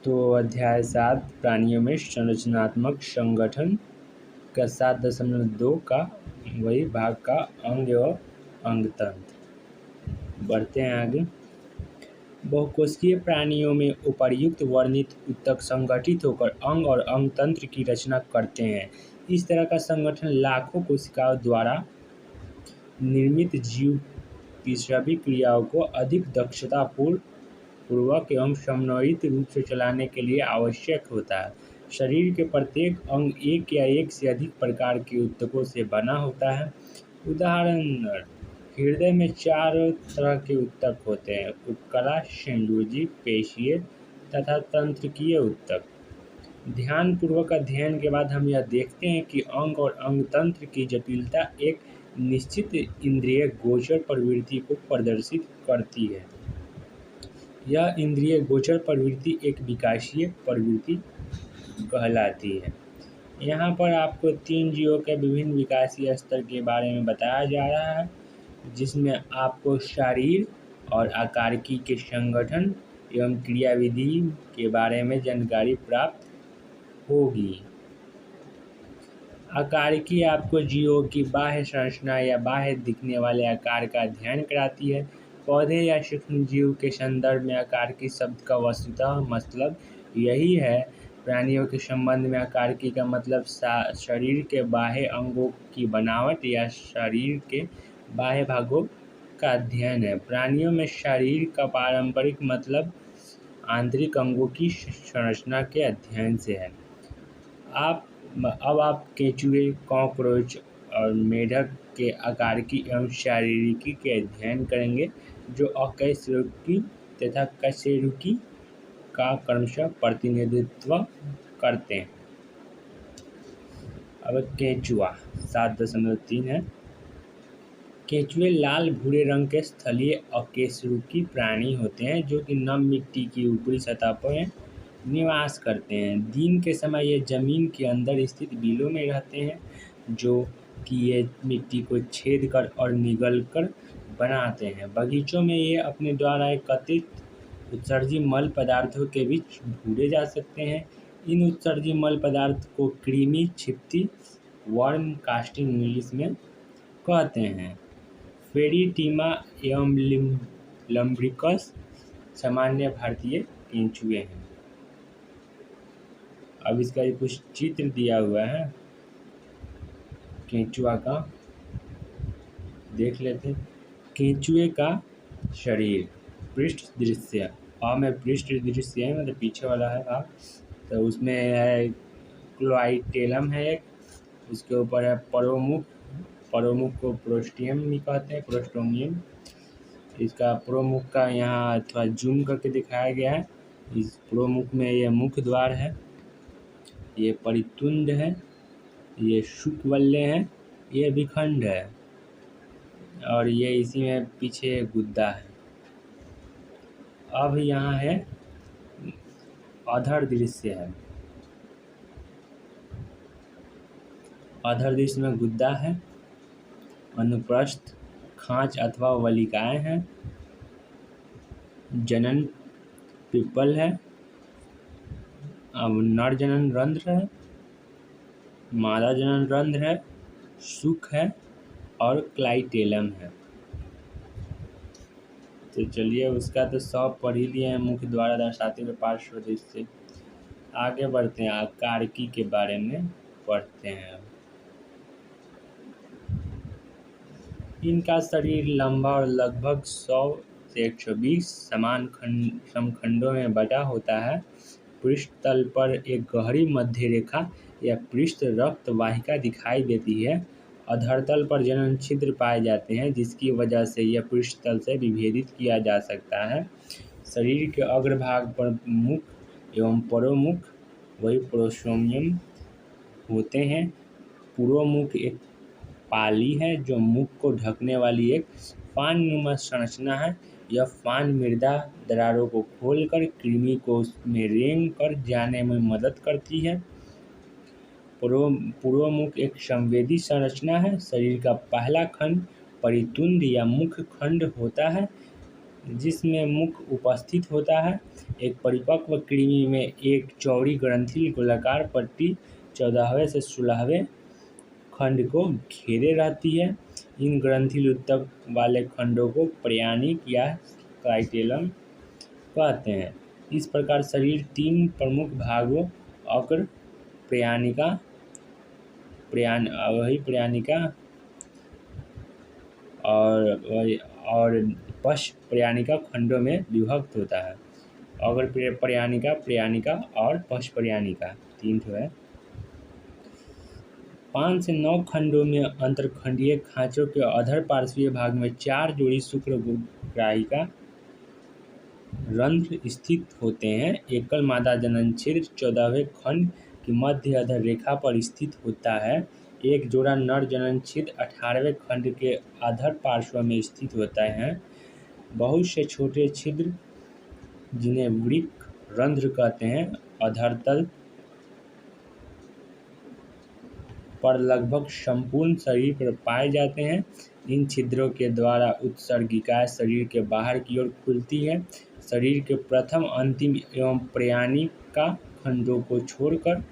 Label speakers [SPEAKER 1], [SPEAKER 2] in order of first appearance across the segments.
[SPEAKER 1] तो अध्याय 7 प्राणियों में संरचनात्मक संगठन का 7.2 का वही भाग का अंग एवं अंगतंत्र। बढ़ते हैं आगे। बहुकोशिकीय प्राणियों में उपर्युक्त वर्णित ऊतक संगठित होकर अंग और अंगतंत्र की रचना करते हैं। इस तरह का संगठन लाखों कोशिकाओं द्वारा निर्मित जीव की सभी क्रियाओं को अधिक दक्षता पूर्वक एवं समन्वित रूप से चलाने के लिए आवश्यक होता है। शरीर के प्रत्येक अंग एक या एक से अधिक प्रकार के ऊतकों से बना होता है। उदाहरण, हृदय में 4 तरह के ऊतक होते हैं: उपकला, संयोजी, पेशीय तथा तंत्रिकीय ऊतक। ध्यानपूर्वक अध्ययन के बाद हम यह देखते हैं कि अंग और अंगतंत्र की जटिलता एक निश्चित इंद्रिय गोचर प्रवृत्ति को प्रदर्शित करती है। यह इंद्रिय गोचर प्रवृत्ति एक विकासीय प्रवृत्ति कहलाती है। यहाँ पर आपको 3 जीवों के विभिन्न विकासीय स्तर के बारे में बताया जा रहा है, जिसमें आपको शरीर और आकारिकी के संगठन एवं क्रियाविधि के बारे में जानकारी प्राप्त होगी। आकारिकी आपको जीवों की बाह्य संरचना या बाह्य दिखने वाले आकार का अध्ययन कराती है। पौधे या सूक्ष्म जीव के संदर्भ में आकारिकी शब्द का वस्तुतः मतलब यही है। प्राणियों के संबंध में आकारिकी का मतलब शरीर के बाह्य अंगों की बनावट या शरीर के बाह्य भागों का अध्ययन है। प्राणियों में शरीर का पारंपरिक मतलब आंतरिक अंगों की संरचना के अध्ययन से है। अब आप केंचुए, कॉकरोच और मेढक के आकारिकी एवं शारीरिकी के अध्ययन करेंगे, जो अकशेरुकी तथा कशेरुकी का क्रमशः प्रतिनिधित्व करते हैं। अब केंचुआ 7.3 है। केंचुए लाल भूरे रंग के स्थलीय अकशेरुकी प्राणी होते हैं, जो कि नम मिट्टी की ऊपरी सतह पर निवास करते हैं। दिन के समय ये जमीन के अंदर स्थित बिलों में रहते हैं, जो कि ये मिट्टी को छेद कर और निगल कर बनाते हैं। बगीचों में ये अपने द्वारा एकत्रित उत्सर्जी मल पदार्थों के बीच ढूंढे जा सकते हैं। इन उत्सर्जी मल पदार्थ को कृमि, छिपती, वर्म, कास्टिंग इंग्लिश में कहते हैं। फेरीटीमा एवं लम्ब्रिकस सामान्य भारतीय केंचुए हैं। अब इसका कुछ चित्र दिया हुआ है केंचुआ का, देख लेते हैं। केंचुए का शरीर पृष्ठ दृश्य। में पृष्ठ दृश्य है, मतलब पीछे वाला है भाग, तो उसमें है क्लोआइटेलम है एक, उसके ऊपर है परोमुख। परोमुख को प्रोस्टियम भी कहते हैं, प्रोस्टोमियम। इसका प्रोमुख का यहाँ थोड़ा जूम करके दिखाया गया है। इस प्रोमुख में ये मुख्य द्वार है, ये परितुंड है, ये शुकवल्ले हैं, ये विखंड है, और ये इसी में पीछे गुद्दा है। अब यहाँ है अधर दृश्य है। अधर दृश्य में गुद्दा है, अनुप्रस्थ खांच अथवा वलिकाएं हैं, जनन पिप्पल है, अब नर जनन रंध्र है, मादा जनन रंध्र है, सुख है और क्लाइटेलम है। तो चलिए, उसका तो सब पढ़ ही लिए हैं, मुख्य द्वारा दर्शाते हुए पार्श्व दृश्य। आगे बढ़ते हैं, आकारिकी के बारे में पढ़ते हैं। इनका शरीर लंबा और लगभग 100 से 120 समान समखंडों में बटा होता है। पृष्ठ तल पर एक गहरी मध्य रेखा या पृष्ठ रक्त वाहिका दिखाई देती है। अधरतल पर जनन छिद्र पाए जाते हैं, जिसकी वजह से यह पृष्ठतल से विभेदित किया जा सकता है। शरीर के अग्रभाग पर मुख एवं परोमुख वही प्रोस्टोमियम होते हैं। पूर्वमुख एक पाली है, जो मुख को ढकने वाली एक फाननुमा संरचना है। यह फान मृदा दरारों को खोलकर कृमि को उसमें रेंग कर जाने में मदद करती है। पूर्वमुख एक संवेदी संरचना है। शरीर का पहला खंड परितुंड या मुख्य खंड होता है। जिसमें मुख उपस्थित होता है। एक परिपक्व कृमि में एक चौड़ी ग्रंथि गोलाकार पट्टी 14वें से 16वें खंड को घेरे रहती है। इन ग्रंथि ऊतक वाले खंडों को प्रयाणिक या क्राइटेलम कहते हैं। इस प्रकार शरीर 3 प्रमुख भागों अग्र प्रयाणिका प्रयाणिका और पश्च प्रयाणिका खंडों में विभक्त होता है। अग्र प्रयाणिका, प्रयाणिका और पश्च प्रयाणिका 3 ठो है। 5 से 9 खंडों में अंतरखंडीय खांचों के अधर पार्श्वीय भाग में 4 जोड़ी शुक्रग्राहिका रंध्र स्थित होते हैं। एकल मादा जननछिद्र 14वें खंड की मध्य अधर रेखा पर स्थित होता है। एक जोड़ा नर जननछिद्र 18वें खंड के अधर पार्श्व में स्थित होता है। बहुत से छोटे छिद्र जिन्हें वृक्क रंध्र कहते हैं अधरतल पर लगभग संपूर्ण शरीर पर पाए जाते हैं। इन छिद्रों के द्वारा उत्सर्गिकाएं शरीर के बाहर की ओर खुलती है। शरीर के प्रथम, अंतिम एवं प्रयाणिका खंडों को छोड़कर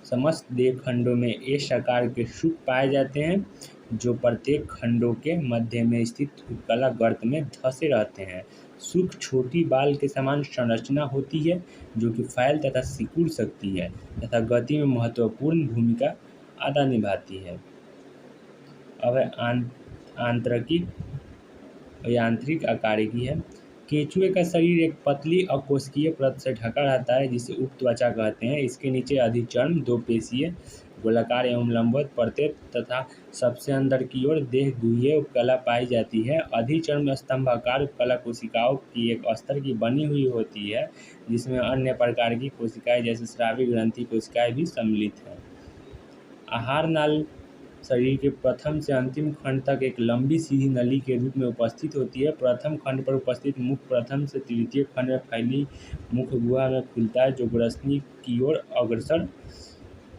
[SPEAKER 1] समस्त देह खंडों में एस आकार के सुख पाए जाते हैं, जो प्रत्येक खंडों के मध्य में स्थित उपकला गर्त में धंसे रहते हैं। सुख छोटी बाल के समान संरचना होती है, जो कि फैल तथा सिकुड़ सकती है तथा गति में महत्वपूर्ण भूमिका अदा निभाती है। अब यांत्रिक आकारिकी है। केंचुए का शरीर एक पतली अकोशिकीय परत से ढका रहता है, जिसे उपत्वचा कहते हैं। इसके नीचे अधिचर्म 2 पेशीय गोलाकार एवं लंबवत परतें तथा सबसे अंदर की ओर देह गुह्य उपकला पाई जाती है। अधिचर्म स्तंभाकार उपकला कोशिकाओं की एक अस्तर की बनी हुई होती है, जिसमें अन्य प्रकार की कोशिकाएं जैसे स्रावी ग्रंथि कोशिकाएं भी सम्मिलित हैं। आहार नाल शरीर के प्रथम से अंतिम खंड तक एक लंबी सीधी नली के रूप में उपस्थित होती है। प्रथम खंड पर उपस्थित मुख प्रथम से तृतीय खंड में फैली मुख गुहा में खुलता है, जो ग्रसनी की ओर अग्रसर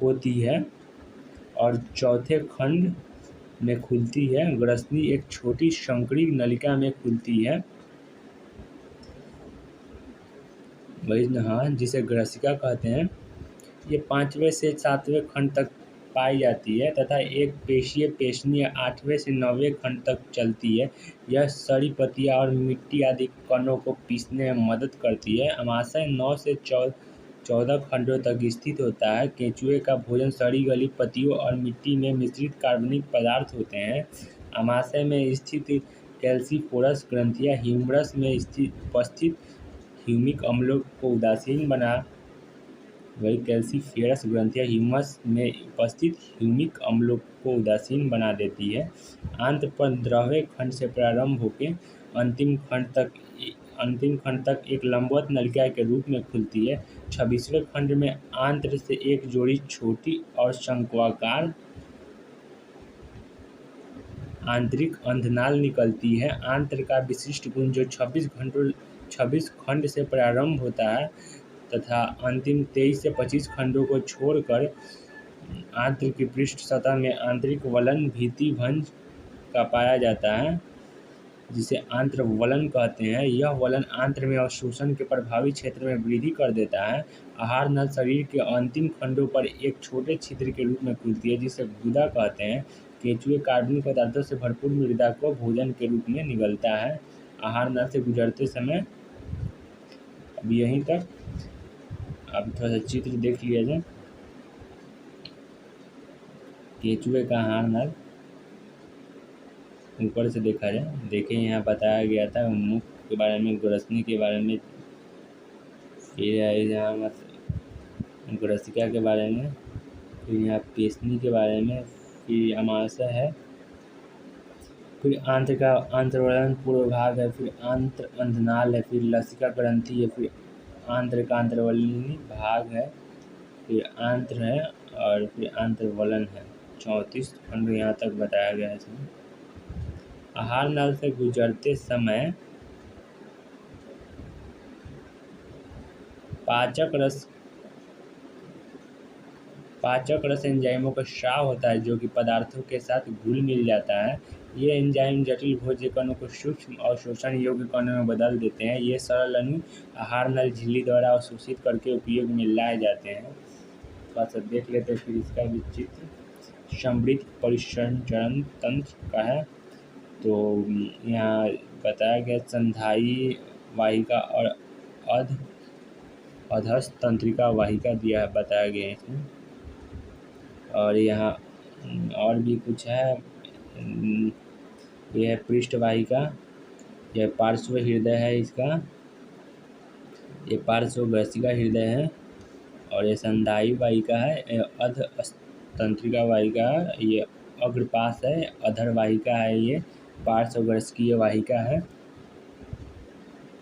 [SPEAKER 1] होती है और चौथे खंड में खुलती है। ग्रसनी एक छोटी संकरी नलिका में खुलती है, जिसे ग्रसिका कहते हैं। ये 5वें से 7वें खंड तक पाई जाती है तथा एक पेशीय पेशनी 8वें से 9वें खंड तक चलती है। यह सड़ी पत्तियां और मिट्टी आदि कणों को पीसने में मदद करती है। अमाशय 9 से 14 खंडों तक स्थित होता है। केंचुए का भोजन सड़ी गली पत्तियों और मिट्टी में मिश्रित कार्बनिक पदार्थ होते हैं। अमाशय में स्थित कैल्सीफोरस ग्रंथियां ह्यूमरस में उपस्थित ह्यूमिक अम्लों को उदासीन बना कैल्सीफेरस ग्रंथियां ह्यूमस में उपस्थित ह्यूमिक अम्लों को उदासीन बना देती है। आंत्र पर 15वें खंड से प्रारंभ होकर अंतिम खंड तक एक लंबवत नलिका के रूप में खुलती है। 26वें खंड में आंत्र से एक जोड़ी छोटी और शंक्वाकार आंतरिक अंधनाल निकलती है। आंत्र का विशिष्ट गुण जो 26 खंड से प्रारंभ होता है तथा अंतिम 23 से 25 खंडों को छोड़कर आंत्र की पृष्ठ सतह में आंतरिक वलन भित्ति भंज का पाया जाता है, जिसे आंत्र वलन कहते हैं। यह वलन आंत्र में अवशोषण के प्रभावी क्षेत्र में वृद्धि कर देता है। आहार नल शरीर के अंतिम खंडों पर एक छोटे छिद्र के रूप में खुलती है, जिसे गुदा कहते हैं। केंचुए कार्बनिक पदार्थों से भरपूर मृदा को भोजन के रूप में निगलता है। आहार नल से गुजरते समय अब यहीं तक। अब थोड़ा सा चित्र देख लिया जाए। केंचुए का आहार नल ऊपर से देखा जाए, देखें यहाँ बताया गया था मुख के बारे में, ग्रसनी के बारे में, फिर यहाँ ग्रसिका के बारे में, फिर यहाँ पेशनी के बारे में, फिर अमाशय है, फिर आंत्र का आंत्रवलन पूर्व भाग है, फिर आंत्र अंधनाल है, फिर लसिका ग्रंथि है, फिर आंत्र का आंत्रवलनी भाग है, फिर आंत्र है और फिर आंत्रवलन है। 34 खंड यहाँ तक बताया गया है इसमें। आहार नल से गुजरते समय पाचक रस एंजाइमों का स्राव होता है, जो कि पदार्थों के साथ घुल मिल जाता है। ये एंजाइम जटिल भोज्य कणों को सूक्ष्म और शोषण योग्य कणों में बदल देते हैं। ये सरल अणु आहार नल झिल्ली द्वारा अवशोषित करके उपयोग में लाए जाते हैं। थोड़ा सा देख लेते हैं फिर इसका भी चित्र। समृद्ध परिसंचरण तंत्र का है, तो यहाँ बताया गया संधायी वाहिका और अधस्थ तंत्रिका वाहिका दिया बताया गया है इसमें। और यहाँ और भी कुछ है। यह है पृष्ठ वाहिका, यह पार्श्व हृदय है इसका, ये पार्श्व ग्रसिका हृदय है। और ये संधायी वाहिका है, अध तंत्रिका वाहिका है, ये अग्रपाश है, अधर वाहिका है, ये पार्श्व ग्रसिकीय वाहिका है।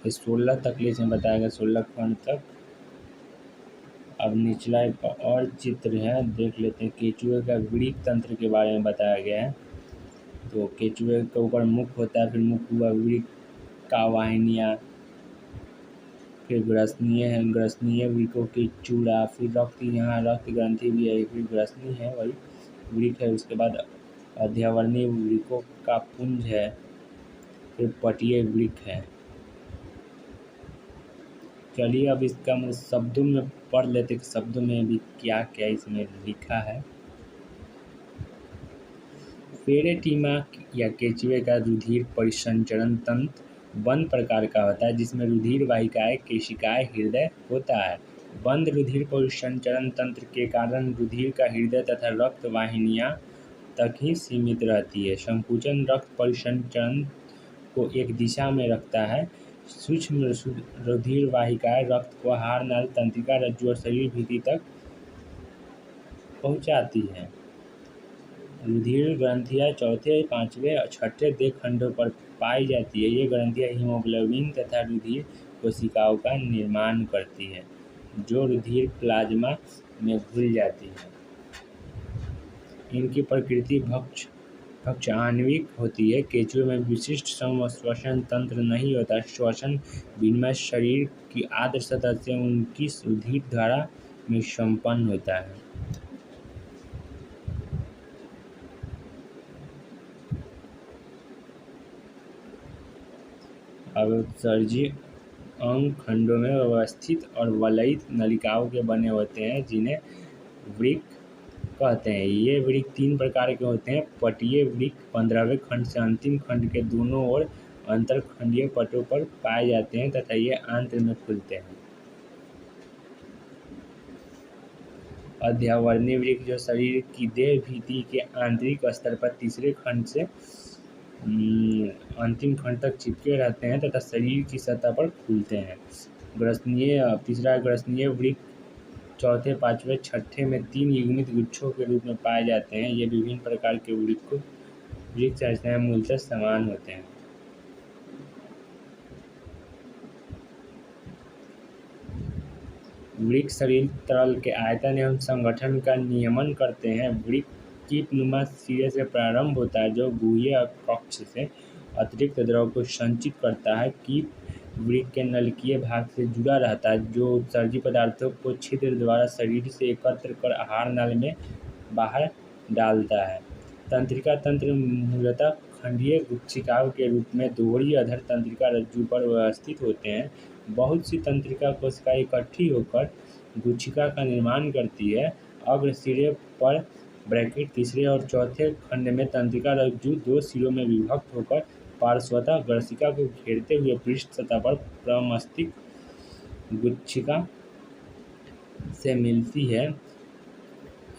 [SPEAKER 1] ये 16 तकलीफ में बताया गया, 16 खंड तक। अब निचला एक और चित्र है, देख लेते हैं। केचुए का वृक्क तंत्र के बारे में बताया गया है। तो केचुए के ऊपर मुख होता है, फिर मुख हुआ वृक्क का वाहिनियाँ, फिर ग्रसनीय है, ग्रसनीय वृक्कों की चूड़ा, फिर रक्त, यहाँ रक्त ग्रंथि भी है, फिर ग्रसनी है वही वृक्क है। उसके बाद अध्यावरणीय वृक्कों का पुंज है, फिर पटीय वृक्क है। चलिए अब इसका शब्दों में पढ़ लेते कि शब्दों में भी क्या क्या इसमें लिखा है। पेरेटिमा या केचुए का रुधिर परिसंचरण तंत्र बंद प्रकार का होता है, जिसमें रुधिर वाहिकाएं, केशिकाएं, हृदय होता है। बंद रुधिर परिसंचरण तंत्र के कारण रुधिर का हृदय तथा रक्त वाहिनियां तक ही सीमित रहती है। संकुचन रक्त परिसंचरण को एक दिशा में रखता है। सूक्ष्म रुधिर वाहिकाएं रक्त को आहार नल, तंत्रिका रज्जु और शरीर भित्ति तक पहुंचाती है। रुधिर ग्रंथियां चौथे, पांचवें और छठे देह खंडों पर पाई जाती है। ये ग्रंथियां हीमोग्लोबिन तथा रुधिर कोशिकाओं का निर्माण करती है, जो रुधिर प्लाज्मा में घुल जाती है। इनकी प्रकृति भक्ष आणविक होती है। केचुए में विशिष्ट श्वसन तंत्र नहीं होता। श्वसन विनिमय शरीर की आद्र सतह से उनकी रुधिर धारा में संपन्न होता है। अवत्सर्जी अंग खंडों में व्यवस्थित और वलयित नलिकाओं के बने होते हैं, जिन्हें वृक्क कहते हैं। ये वृक्क 3 प्रकार के होते हैं। पटीय वृक्क 15वें खंड से अंतिम खंड के दोनों ओर अंतरखंडीय पटों पर पाए जाते हैं तथा ये आंत्र में खुलते हैं। अध्यावरणीय वृक्क जो शरीर की देह भित्ति के आंतरिक स्तर पर तीसरे खंड से अंतिम खंड तक चिपके रहते हैं तथा शरीर की सतह पर खुलते हैं। तीसरा ग्रसनीय वृक्क चौथे, पांचवें, छठे में 3 युग्मित गुच्छों के रूप में पाए जाते हैं। ये विभिन्न प्रकार के वृक्क संरचनाएं मूलतः समान होते हैं। वृक्क शरीर तरल के आयतन एवं संगठन का नियमन करते हैं। वृक्क कीटनुमा सिरे से प्रारंभ होता है, जो गुह्य कक्ष से अतिरिक्त द्रव को संचित करता है। कीट वृक्क के नलिकीय भाग से जुड़ा रहता है, जो उत्सर्जी पदार्थों को छिद्र द्वारा शरीर से एकत्र कर आहार नल में बाहर डालता है। तंत्रिका तंत्र मूलतः खंडीय गुच्छिकाओं के रूप में दोहरी अधर तंत्रिका रज्जु पर व्यवस्थित होते हैं। बहुत सी तंत्रिका कोशिकाएं इकट्ठी होकर गुच्छिका का निर्माण करती है। अग्र सिरे पर तीसरे और चौथे खंड में तंत्रिका रज्जु 2 सिरों में विभक्त होकर पार्श्वतः ग्रसिका को घेरते हुए पृष्ठ सतह पर प्रमस्तिक गुच्छिका से मिलती है।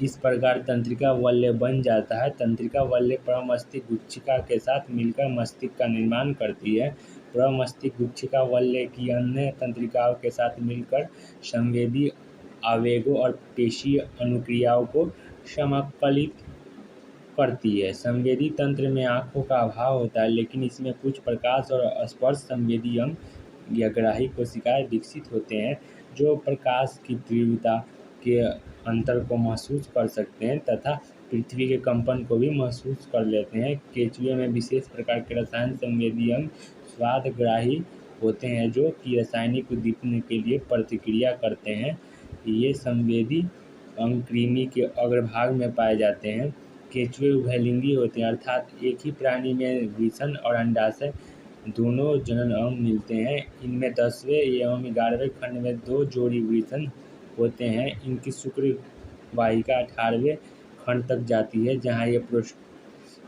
[SPEAKER 1] इस प्रकार तंत्रिका वल्य बन जाता है। तंत्रिका वल्य प्रमस्तिक गुच्छिका के साथ मिलकर मस्तिष्क का निर्माण करती है। प्रमस्तिक गुच्छिका वल्य की अन्य तंत्रिकाओं के साथ मिलकर संवेदी आवेगों और पेशीय अनुक्रियाओं को समाकलित करती है। संवेदी तंत्र में आँखों का अभाव होता है, लेकिन इसमें कुछ प्रकाश और स्पर्श संवेदी अंग या ग्राही कोशिकाएं विकसित होते हैं, जो प्रकाश की तीव्रता के अंतर को महसूस कर सकते हैं तथा पृथ्वी के कंपन को भी महसूस कर लेते हैं। केचुए में विशेष प्रकार के रसायन संवेदी अंग स्वादग्राही होते हैं, जो कि रासायनिक उद्दीपन के लिए प्रतिक्रिया करते हैं। ये संवेदी अंग कृमि के अग्रभाग में पाए जाते हैं। केंचुए उभयलिंगी होते हैं, अर्थात एक ही प्राणी में वृषण और अंडाशय दोनों जनन अंग मिलते हैं। इनमें 10वें एवं 11वें खंड में 2 जोड़ी वृषण होते हैं। इनकी शुक्र वाहिका 18वें खंड तक जाती है, जहाँ ये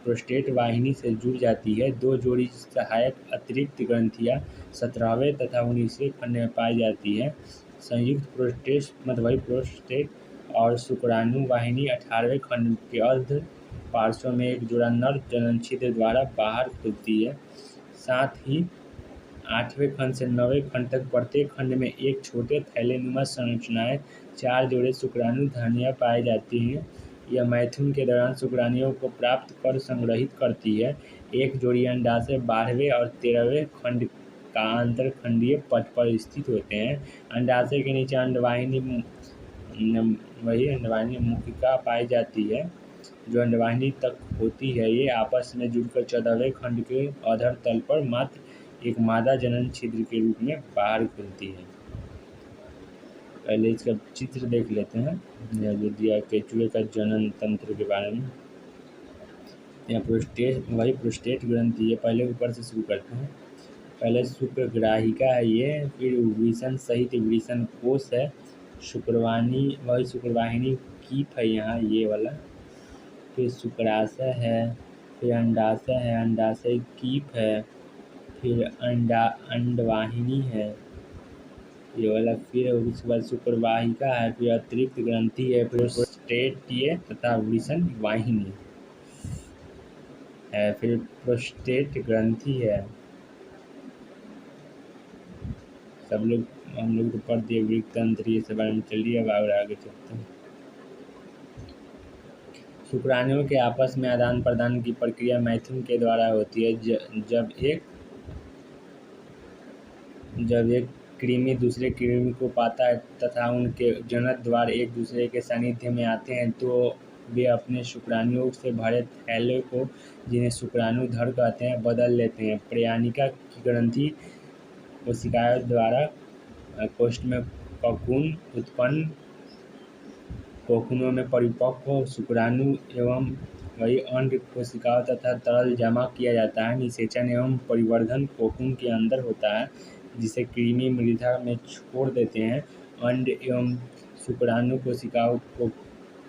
[SPEAKER 1] प्रोस्टेट वाहिनी से जुड़ जाती है। 2 जोड़ी सहायक अतिरिक्त ग्रंथियाँ 17वें तथा 19वें खंड में पाई जाती है। संयुक्त प्रोस्टेट मध्यवर्ती प्रोस्टेट और शुक्राणु वाहिनी 18वें खंड के अर्ध पार्श्व में एक जोड़ा नर जनन छिद्र द्वारा बाहर खुलती है। साथ ही 8वें खंड से 9वें खंड तक प्रत्येक खंड में एक छोटे थैलेनुमा संरचनाएं 4 जोड़े शुक्राणु धमनियाँ पाई जाती हैं। यह मैथुन के दौरान शुक्राणुओं को प्राप्त कर संग्रहित करती है। एक जोड़ी अंडाशय 12वें और 13वें खंड का अंतरखंडीय पथ पर स्थित होते हैं। अंडाशय के नीचे अंडवाहिनी मुखिका पाई जाती है, जो अंडवाहिनी तक होती है। ये आपस में जुड़कर 14वें खंड के अधर तल पर मात्र एक मादा जनन छिद्र के रूप में बाहर खुलती है। पहले इसका चित्र देख लेते हैं, यह जो दिया केंचुए का जनन तंत्र के बारे में। यहाँ प्रोस्टेट ग्रंथि है। पहले ऊपर से शुरू करते हैं। पहले शुक्रग्राहिका है ये, फिर वृषण सहित वृषण कोश है, शुक्रवाहिनी कीप है यहाँ ये वाला, फिर शुक्राशय है, फिर अंडाशय है, अंडाशय कीप है, फिर अंडवाहिनी है ये वाला, फिर उसके बाद शुक्रवाहिका है, फिर अतिरिक्त ग्रंथि है, फिर प्रोस्टेट तथा वृषण वाहिनी है, फिर प्रोस्टेट ग्रंथि है। सब लोग हम लोग तो पढ़ दिए वृक्क तंत्र ये सब बारे में। चलिए अब आगे चलते हैं। शुक्राणुओं के आपस में आदान प्रदान की प्रक्रिया मैथुन के द्वारा होती है। जब एक कृमि दूसरे कृमि को पाता है तथा उनके जनक द्वार एक दूसरे के सानिध्य में आते हैं, तो वे अपने शुक्राणुओं से भरे थैले को, जिन्हें शुक्राणुधर कहते हैं, बदल लेते हैं। प्रयाणिका की ग्रंथि कोशिकाओं द्वारा कोष्ठ में ककून उत्पन्न कोकुनों में परिपक्व शुक्राणु एवं अंड कोशिकाओं तथा तरल जमा किया जाता है। निषेचन एवं परिवर्धन कोकुन के अंदर होता है, जिसे कृमि मृदा में छोड़ देते हैं। अंड एवं शुक्राणु कोशिकाओं को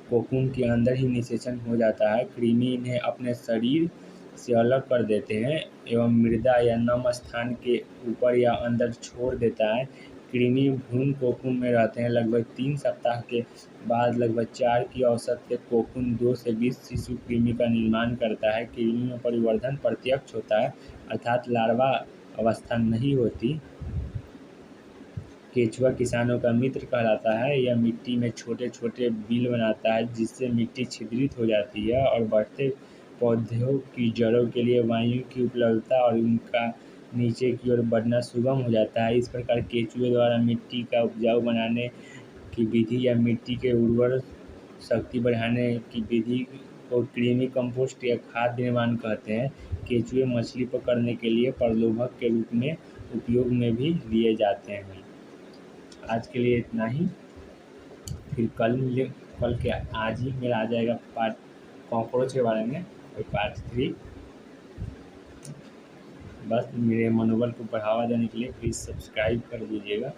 [SPEAKER 1] कोकुन के अंदर ही निषेचन हो जाता है। कृमि इन्हें अपने शरीर से अलग कर देते हैं एवं मृदा या नम स्थान के ऊपर या अंदर छोड़ देता है। कृमि भ्रूण कोकुन में रहते हैं। लगभग 3 सप्ताह के बाद लगभग 4 की औसत से कोकुन 2 से 20 शिशु कृमि का निर्माण करता है। कृमि में परिवर्धन प्रत्यक्ष होता है, अर्थात लार्वा अवस्था नहीं होती। केंचुआ किसानों का मित्र कहलाता है। यह मिट्टी में छोटे छोटे बिल बनाता है, जिससे मिट्टी छिद्रित हो जाती है और बढ़ते पौधों की जड़ों के लिए वायु की उपलब्धता और उनका नीचे की ओर बढ़ना सुगम हो जाता है। इस प्रकार केंचुए द्वारा मिट्टी का उपजाऊ बनाने की विधि या मिट्टी के उर्वर शक्ति बढ़ाने की विधि को कृमि कंपोस्ट या खाद निर्माण कहते हैं। केंचुए मछली पकड़ने के लिए प्रलोभक के रूप में उपयोग में भी लिए जाते हैं। आज के लिए इतना ही। फिर कल के आज ही मेरा आ जाएगा पार्ट कॉकरोच के बारे में, पार्ट 3। बस मेरे मनोबल को बढ़ावा देने के लिए प्लीज़ सब्सक्राइब कर दीजिएगा।